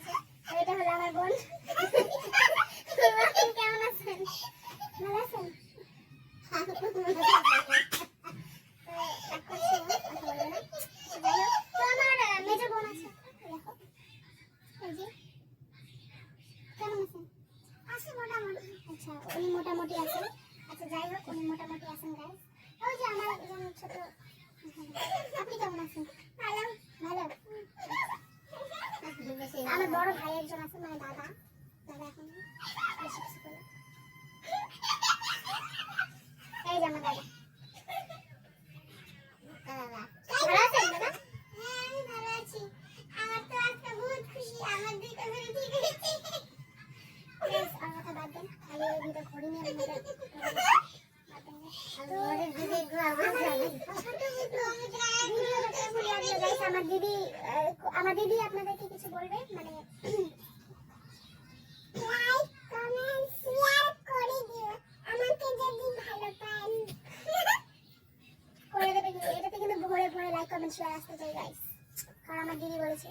আছে। আর এটা হলো আমার বোন। কেমন আছেন? ভালো আছেন? মোটামুটি আছেন। আচ্ছা যাই হোক, উনি মোটামুটি আছেন গাইস। ওই যে আমার একজন ছোট, আপনি কেমন আছেন? ভালো ভালো। আমার বড় ভাই একজন আছে, মানে দাদা। দাদা এখন বেশি কিছু করে। এই যে আমার দাদা। ভালো আছেন দাদা? হ্যাঁ আমি ভালো আছি। আমার তো আজকে বহুত খুশি, আমার দুইটা ঘড়ি ঠিক হয়েছে। প্লিজ আর কথা বাদ দেন, খালি ওই দুটো ঘড়ি নিয়ে আমাদের আমার দিদি আপনাদেরকে কিছু বলবে, মানে লাইক কমেন্ট শেয়ার করে দিও, আমাকে যদি ভালো পান করে দেবে। এটাতে কিন্তু ভরে ভরে লাইক কমেন্ট শেয়ার আসতে চাই গাইস, কারণ আমার দিদি বলেছে।